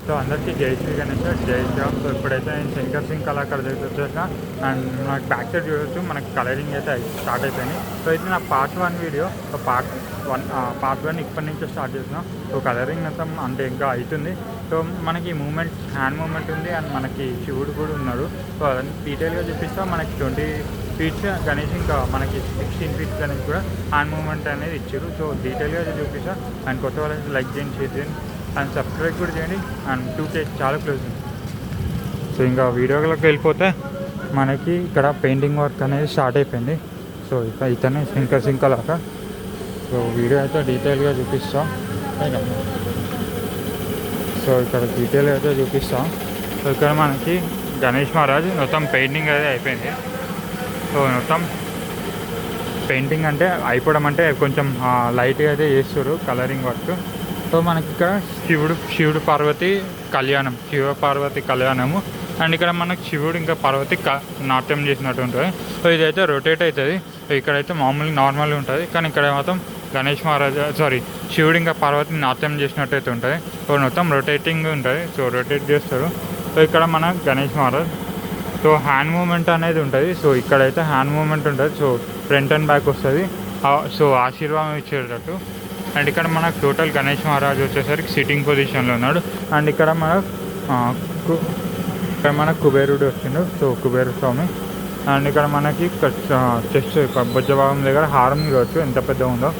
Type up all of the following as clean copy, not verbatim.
So అందరికీ జై శ్రీ గణేష్, జై శ్రీరామ్. సో ఇప్పుడైతే నేను శంకర్ సింగ్ కళాకారు దగ్గర వచ్చేసిన అండ్ మనకి బ్యాక్ సైడ్ చూడొచ్చు, మనకి కలరింగ్ అయితే స్టార్ట్ అయిపోయింది. సో ఇది నా పార్ట్ 1 వీడియో. సో పార్ట్ 1 ఇప్పటి నుంచే స్టార్ట్ చేసిన. సో కలరింగ్ మొత్తం అంటే ఇంకా అవుతుంది. సో మనకి మూమెంట్, హ్యాండ్ మూమెంట్ ఉంది అండ్ మనకి శివుడు కూడా ఉన్నాడు. సో అదంతా డీటెయిల్గా చూపిస్తా. మనకి 20 ఫీట్స్ గణేష్, ఇంకా మనకి 16 ఫీట్స్ గణేష్ కూడా హ్యాండ్ మూమెంట్ అనేది ఇచ్చారు. సో డీటెయిల్గా చూపిస్తా. అండ్ కొత్త వాళ్ళకి లైక్ చేయండి, షేర్ చేయండి అండ్ సబ్స్క్రైబ్ కూడా చేయండి. అండ్ 2K చాలా క్లోజ్ ఉంది. సో ఇంకా వీడియోలోకి వెళ్ళిపోతే మనకి ఇక్కడ పెయింటింగ్ వర్క్ అనేది స్టార్ట్ అయిపోయింది. సో ఇతనే శంకర్ సింగ్ కళాకారు. సో వీడియో అయితే డీటెయిల్గా చూపిస్తాం. సో ఇక్కడ డీటెయిల్గా అయితే చూపిస్తాం. సో ఇక్కడ మనకి గణేష్ మహారాజ్ మొత్తం పెయింటింగ్ అయితే అయిపోయింది. సో మొత్తం పెయింటింగ్ అంటే అయిపోవడం అంటే కొంచెం లైట్గా అయితే చేస్తారు కలరింగ్ వర్క్. సో మనకి ఇక్కడ శివుడు పార్వతి కళ్యాణం, శివ పార్వతి కళ్యాణము. అండ్ ఇక్కడ మనకు శివుడు ఇంకా పార్వతి నాట్యం చేసినట్టు ఉంటుంది. సో ఇదైతే రొటేట్ అవుతుంది. ఇక్కడైతే నార్మల్గా ఉంటుంది, కానీ ఇక్కడ మొత్తం గణేష్ మహారాజా శివుడు ఇంకా పార్వతి నాట్యం చేసినట్టయితే ఉంటుంది. సో మొత్తం రొటేటింగ్ ఉంటుంది. సో రొటేట్ చేస్తారు. సో ఇక్కడ మన Ganesh Maharaj. So hand moment అనేది ఉంటుంది. సో ఇక్కడైతే హ్యాండ్ మూమెంట్ ఉంటుంది. సో ఫ్రంట్ అండ్ బ్యాక్ వస్తుంది. సో ఆశీర్వాదం ఇచ్చేటట్టు. అండ్ ఇక్కడ మనకు టోటల్ గణేష్ మహారాజ్ వచ్చేసరికి సిట్టింగ్ పొజిషన్లో ఉన్నాడు. అండ్ ఇక్కడ మనకు కుబేరుడు వచ్చిండు. So Kubera Swamy. అండ్ ఇక్కడ మనకి చెస్ట్ బొజ్జ భాగం దగ్గర హారం చూడవచ్చు ఎంత పెద్దగా ఉందో.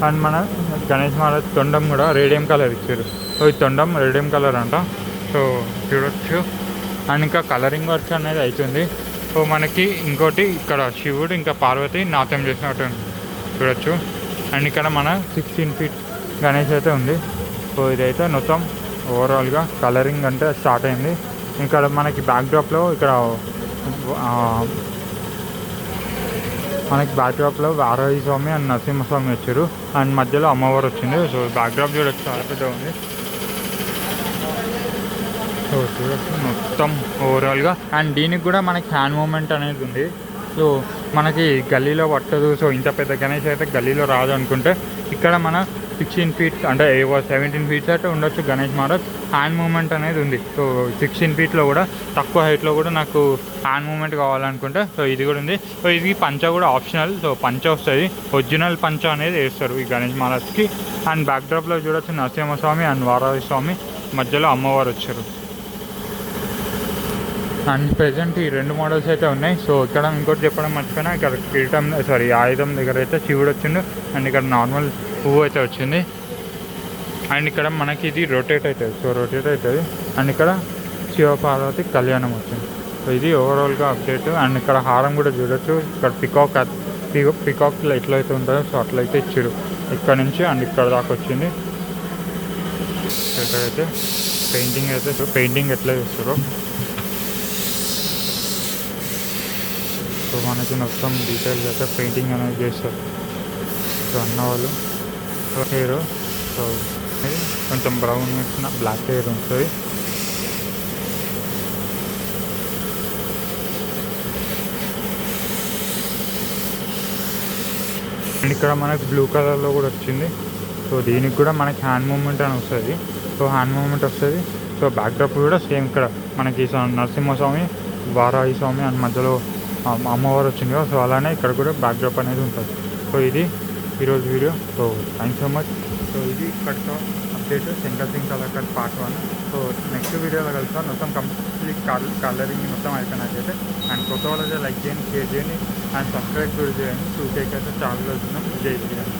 అండ్ మన గణేష్ మహారాజ్ తొండం కూడా రేడియం కలర్ ఇచ్చారు. సో ఈ తొండం రేడియం కలర్ అంట. సో చూడొచ్చు. అండ్ ఇంకా కలరింగ్ వర్క్ అనేది అవుతుంది. సో మనకి ఇంకోటి ఇక్కడ శివుడు ఇంకా పార్వతి నాట్యం చేసినట్టు చూడొచ్చు. అండ్ ఇక్కడ మన 16 ఫీట్ గణేష్ అయితే ఉంది. సో ఇదైతే మొత్తం ఓవరాల్గా కలరింగ్ అంటే స్టార్ట్ అయింది. ఇక్కడ మనకి బ్యాక్డ్రాప్లో వారాహి స్వామి అండ్ నరసింహస్వామి వచ్చారు. అండ్ మధ్యలో అమ్మవారు వచ్చింది. సో బ్యాక్డ్రాప్ చూడొచ్చు, చాలా పెద్దగా ఉంది. సో చూడొచ్చు మొత్తం ఓవరాల్గా. అండ్ దీనికి కూడా మనకి హ్యాండ్ మూమెంట్ అనేది ఉంది. సో మనకి గల్లీలో పట్టదు. సో ఇంత పెద్ద గణేష్ అయితే గల్లీలో రాదు అనుకుంటే ఇక్కడ మన 16 ఫీట్స్ అంటే 17 ఫీట్స్ అయితే ఉండొచ్చు గణేష్ మహారాజ్. హ్యాండ్ మూమెంట్ అనేది ఉంది. సో 16 ఫీట్లో కూడా తక్కువ హైట్లో కూడా నాకు హ్యాండ్ మూమెంట్ కావాలనుకుంటే సో ఇది కూడా ఉంది. సో ఇది పంచ కూడా ఆప్షనల్. సో పంచ వస్తుంది, ఒరిజినల్ పంచ అనేది వేస్తారు ఈ గణేష్ మహారాజ్కి. అండ్ బ్యాక్డ్రాప్లో చూడొచ్చు నరసింహస్వామి అండ్ వారాహి స్వామి, మధ్యలో అమ్మవారు వచ్చారు. అండ్ ప్రజెంట్ ఈ 2 మోడల్స్ అయితే ఉన్నాయి. సో ఇక్కడ ఇంకోటి చెప్పడం మర్చిపోయినా, ఇక్కడ ఆయుధం దగ్గర అయితే శివుడు వచ్చిండు. అండ్ ఇక్కడ నార్మల్ పువ్వు అయితే వచ్చింది. అండ్ ఇక్కడ మనకి ఇది రొటేట్ అవుతుంది. సో రొటేట్ అవుతుంది. అండ్ ఇక్కడ శివపార్వతి కళ్యాణం వచ్చింది. సో ఇది ఓవరాల్గా అప్డేట్. అండ్ ఇక్కడ హారం కూడా చూడొచ్చు. ఇక్కడ పికాక్లో ఎట్లయితే ఉంటుందో సో అట్లయితే ఇచ్చారు ఇక్కడ నుంచి. అండ్ ఇక్కడ దాకా వచ్చింది. ఇక్కడైతే పెయింటింగ్ ఎట్లా చేస్తారో సో మనకి మొత్తం డీటెయిల్స్ అయితే పెయింటింగ్ అనేది చేస్తారు. సో అన్నవాళ్ళు హెయిర్ సో కొంచెం బ్రౌన్ వేసిన బ్లాక్ హెయిర్ ఉంటుంది. అండ్ ఇక్కడ మనకి బ్లూ కలర్లో కూడా వచ్చింది. సో దీనికి కూడా మనకి హ్యాండ్ మూమెంట్ అని వస్తుంది. సో హ్యాండ్ మూమెంట్ వస్తుంది. సో బ్యాక్డ్రాప్ కూడా సేమ్ ఇక్కడ మనకి నరసింహస్వామి, వారాహి స్వామి అండ్ మధ్యలో అమ్మవారు వచ్చింది కదా. సో అలానే ఇక్కడ కూడా బ్యాక్డ్రాప్ అనేది ఉంటుంది. సో ఇది ఈరోజు video. So thanks so much. So ఇది ఇక్కడితో update Shankar Singh Kalakar part 1. So next వీడియోలో కలుస్తాను. మొత్తం కంప్లీట్ కలరింగ్ మొత్తం అయిపోయినట్టయితే. అండ్ కొత్త వాళ్ళైతే లైక్ చేయండి, షేర్ చేయండి అండ్ సబ్స్క్రైబ్ కూడా చేయండి. 2K అయితే చాలా రోజున్నాం. జై శ్రీరామ్.